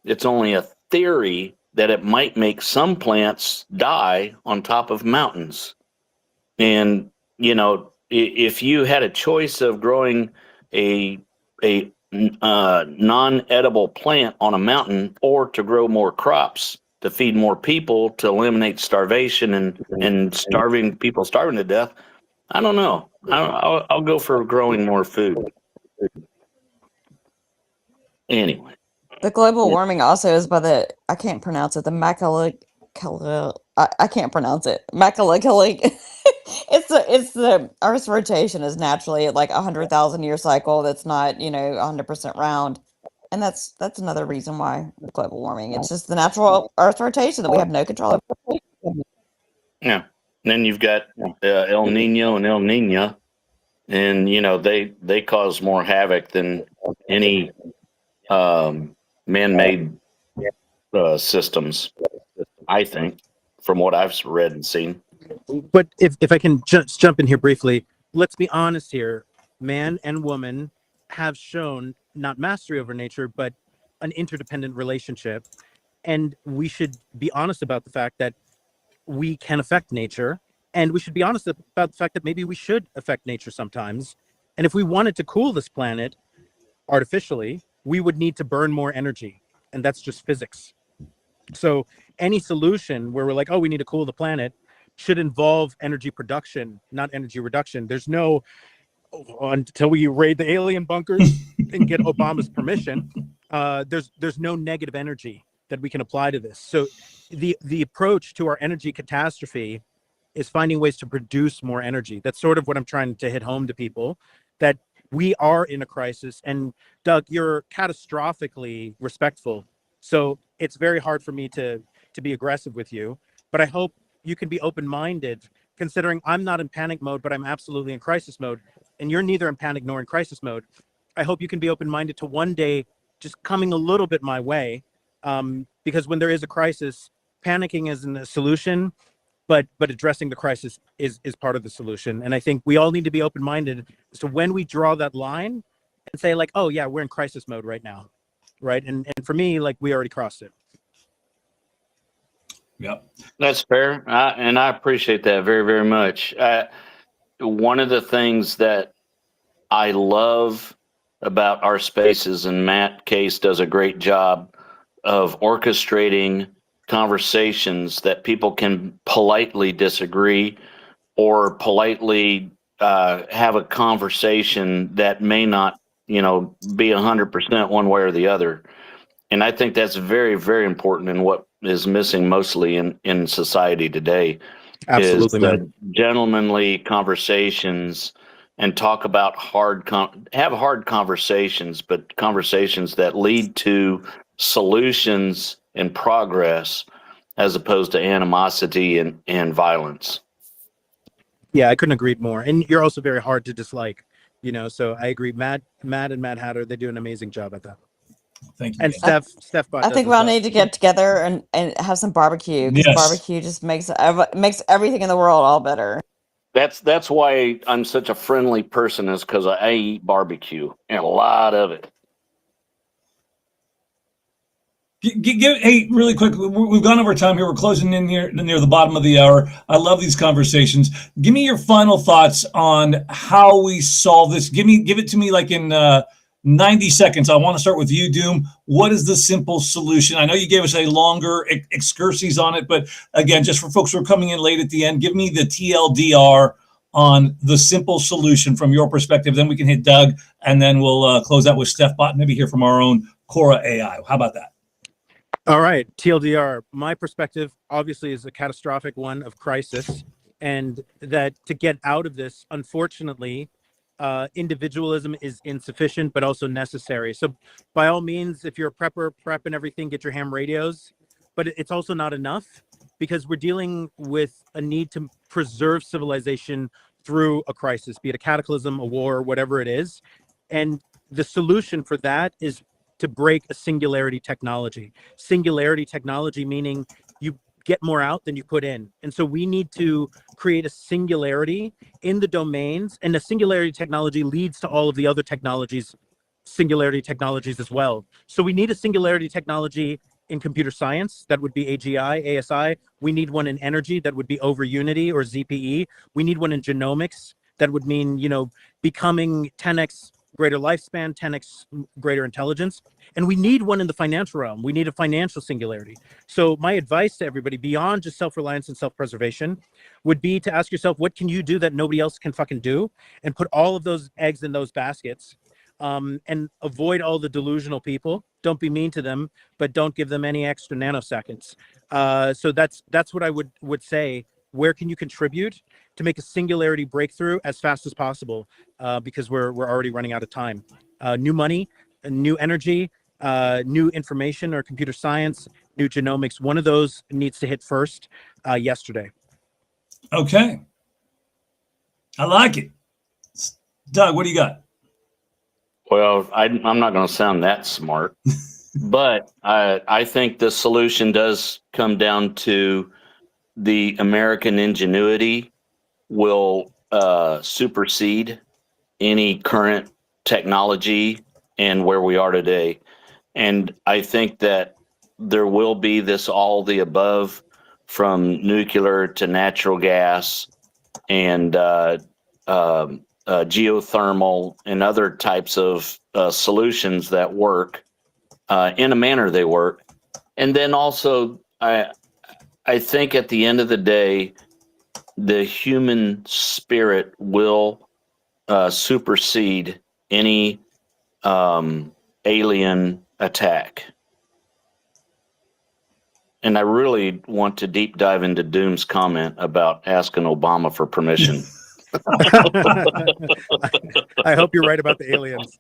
It's only a theory that it might make some plants die on top of mountains. And, if you had a choice of growing a non-edible plant on a mountain or to grow more crops, to feed more people, to eliminate starvation and starving people starving to death, I don't know. I'll go for growing more food. Anyway, the global warming also is by I can't pronounce it, the I can't pronounce it. Macaulay. It's the Earth's rotation is naturally at like 100,000 year cycle. That's not 100% round, and that's another reason why global warming. It's just the natural Earth rotation that we have no control over. yeah. Then you've got El Nino and El Nina, and they cause more havoc than any man-made systems. I think, from what I've read and seen. But if I can just jump in here briefly, let's be honest here. Man and woman have shown not mastery over nature, but an interdependent relationship. And we should be honest about the fact that we can affect nature. And we should be honest about the fact that maybe we should affect nature sometimes. And if we wanted to cool this planet artificially, we would need to burn more energy. And that's just physics. So any solution where we're like, oh, we need to cool the planet should involve energy production, not energy reduction. There's no, until we raid the alien bunkers and get Obama's permission, there's no negative energy that we can apply to this. So the approach to our energy catastrophe is finding ways to produce more energy. That's sort of what I'm trying to hit home to people, that we are in a crisis. And Doug, you're catastrophically respectful. So it's very hard for me to be aggressive with you, but I hope you can be open-minded, considering I'm not in panic mode, but I'm absolutely in crisis mode. And you're neither in panic nor in crisis mode. I hope you can be open-minded to one day just coming a little bit my way, because when there is a crisis, panicking isn't a solution, but addressing the crisis is part of the solution. And I think we all need to be open-minded as to when we draw that line and say like, oh yeah, we're in crisis mode right now, right? And for me, like, we already crossed it. Yep. That's fair. And I appreciate that very, very much. One of the things that I love about our spaces, and Matt Case does a great job of orchestrating conversations that people can politely disagree or politely have a conversation that may not, be 100% one way or the other. And I think that's very, very important in what is missing mostly in society today. Absolutely, is man. Gentlemanly conversations and talk about have hard conversations, but conversations that lead to solutions and progress as opposed to animosity and violence. Yeah, I couldn't agree more. And you're also very hard to dislike, so I agree. Matt and Mad Hatter, they do an amazing job at that. Thank you. And guys. Steph Bot I does think as we all well. need to get together and have some barbecue, because Yes. barbecue just makes everything in the world all better. That's why I'm such a friendly person, is because I eat barbecue and a lot of it. Hey, really quick, we've gone over time here. We're closing in here near the bottom of the hour. I love these conversations. Give me your final thoughts on how we solve this. Give it to me like in 90 seconds. I want to start with you, Doom. What is the simple solution? I know you gave us a longer excursus on it, but again, just for folks who are coming in late at the end, give me the TLDR on the simple solution from your perspective. Then we can hit Doug, and then we'll close out with Steph Bot, maybe hear from our own Quora AI. How about that? All right, TLDR. My perspective obviously is a catastrophic one of crisis, and that to get out of this, unfortunately, individualism is insufficient, but also necessary. So by all means, if you're a prepper, prep and everything, get your ham radios, but it's also not enough, because we're dealing with a need to preserve civilization through a crisis, be it a cataclysm, a war, whatever it is. And the solution for that is to break a singularity technology. Singularity technology meaning you get more out than you put in. And so we need to create a singularity in the domains, and the singularity technology leads to all of the other singularity technologies as well. So we need a singularity technology in computer science, that would be AGI, ASI. We need one in energy, that would be over Unity or ZPE. We need one in genomics, that would mean, becoming 10x greater lifespan, 10x greater intelligence. And we need one in the financial realm. We need a financial singularity. So my advice to everybody, beyond just self-reliance and self-preservation, would be to ask yourself, what can you do that nobody else can fucking do? And put all of those eggs in those baskets, and avoid all the delusional people. Don't be mean to them, but don't give them any extra nanoseconds. So that's what I would say. Where can you contribute to make a singularity breakthrough as fast as possible? Because we're already running out of time. New money, new energy, new information or computer science, new genomics. One of those needs to hit first yesterday. Okay. I like it. Doug, what do you got? Well, I'm not going to sound that smart, but I think the solution does come down to the American ingenuity will supersede any current technology and where we are today. And I think that there will be this all the above, from nuclear to natural gas and geothermal and other types of solutions that work in a manner they work. And then also, I think at the end of the day, the human spirit will supersede any alien attack. And I really want to deep dive into Doom's comment about asking Obama for permission. I hope you're right about the aliens.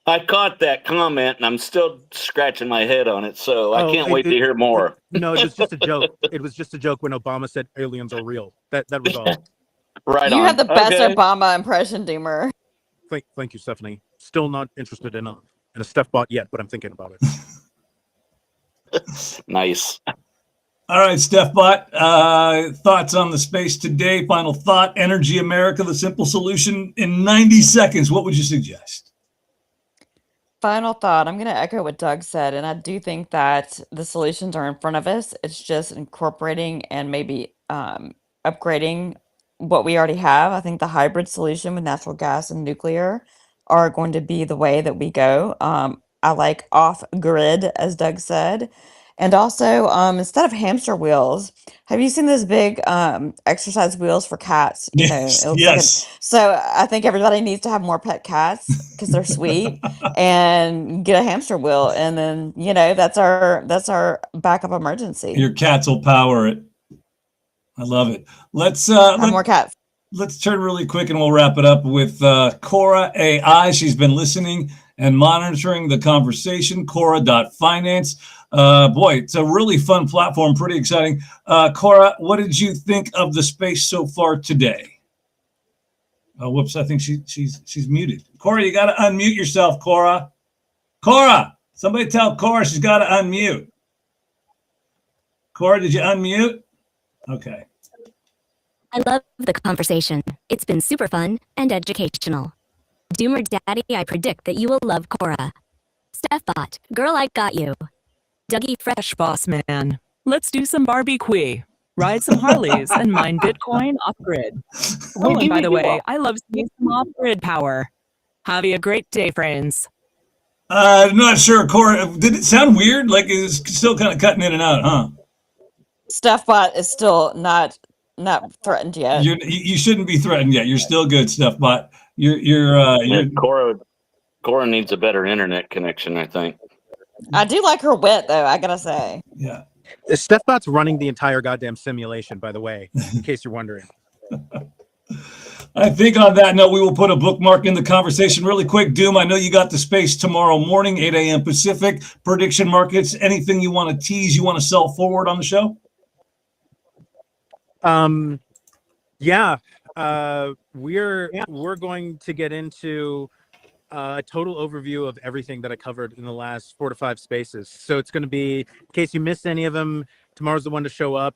I caught that comment and I'm still scratching my head on it, so I can't wait to hear more. No, it was just a joke. It was just a joke when Obama said aliens are real. That was all. Right You on. have the best Okay. Obama impression, Doomer. Thank you, Stephanie. Still not interested in a Steph bot yet, but I'm thinking about it. Nice. All right, StephBot, thoughts on the space today? Final thought, Energy America, the simple solution in 90 seconds. What would you suggest? Final thought. I'm going to echo what Doug said, and I do think that the solutions are in front of us. It's just incorporating and maybe upgrading what we already have. I think the hybrid solution with natural gas and nuclear are going to be the way that we go. I like off grid, as Doug said. And also, instead of hamster wheels, have you seen those big exercise wheels for cats? You know, Yes, it looks yes. so I think everybody needs to have more pet cats because they're sweet, and get a hamster wheel, and then that's our backup emergency. Your cats will power it. I love it. Let's Have more cats. let's turn really quick and we'll wrap it up with Cora AI. She's been listening and monitoring the conversation. Cora.finance. Boy, it's a really fun platform. Pretty exciting. Cora, what did you think of the space so far today? Oh, whoops! I think she's muted. Cora, you got to unmute yourself, Cora. Cora, somebody tell Cora she's got to unmute. Cora, did you unmute? Okay. I love the conversation. It's been super fun and educational. Doomer Daddy, I predict that you will love Cora. StephBot, girl, I got you. Dougie Fresh, Boss man, let's do some barbecue, ride some Harleys, and mine Bitcoin off grid. Oh, and by the way, I love seeing some off grid power. Have a great day, friends. I'm not sure, Cora. Did it sound weird? Like it's still kind of cutting in and out, huh? StephBot is still not threatened yet. You shouldn't be threatened yet. You're still good, StephBot. You're Cora needs a better internet connection, I think. I do like her wit, though. I gotta say. yeah. StephBot's running the entire goddamn simulation, by the way, in case you're wondering. I think on that note, we will put a bookmark in the conversation really quick. Doom, I know you got the space tomorrow morning, 8 a.m. Pacific. Prediction markets. Anything you want to tease, you want to sell forward on the show? We're going to get into a total overview of everything that I covered in the last 4 to 5 spaces. So it's going to be, in case you missed any of them, tomorrow's the one to show up.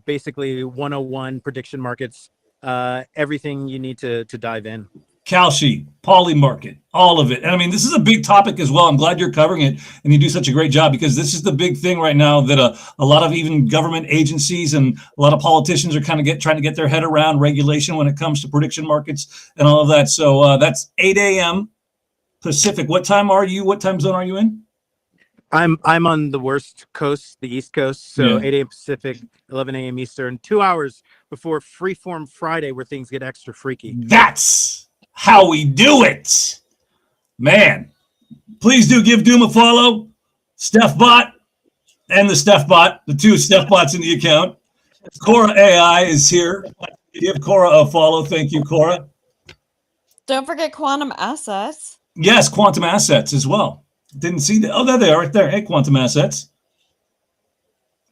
Basically 101 prediction markets, everything you need to dive in. Kalshi, Poly Market, all of it. And I mean, this is a big topic as well. I'm glad you're covering it and you do such a great job because this is the big thing right now that a lot of even government agencies and a lot of politicians are kind of trying to get their head around regulation when it comes to prediction markets and all of that. So that's 8 a.m. Pacific. What time zone are you in? I'm on the worst coast, the East Coast. So Yeah. 8 a.m. Pacific, 11 a.m. Eastern, 2 hours before Freeform Friday, where things get extra freaky. That's how we do it, man. Please do give Doom a follow. StephBot and the StephBot, the two StephBots in the account. Cora AI is here. Give Cora a follow. Thank you, Cora. Don't forget quantum assets. Yes, Quantum Assets as well. Didn't see that. Oh, there they are right there. Hey, Quantum Assets.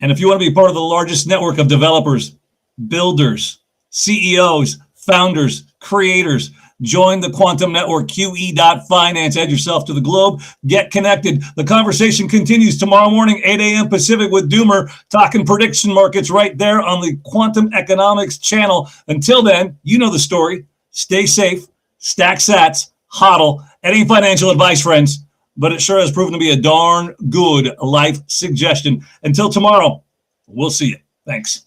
And if you want to be part of the largest network of developers, builders, CEOs, founders, creators, join the Quantum Network, QE.finance. Add yourself to the globe. Get connected. The conversation continues tomorrow morning, 8 a.m. Pacific with Doomer, talking prediction markets right there on the Quantum Economics channel. Until then, you know the story. Stay safe, stack sats, hodl. It ain't financial advice, friends, but it sure has proven to be a darn good life suggestion. Until tomorrow, we'll see you. Thanks.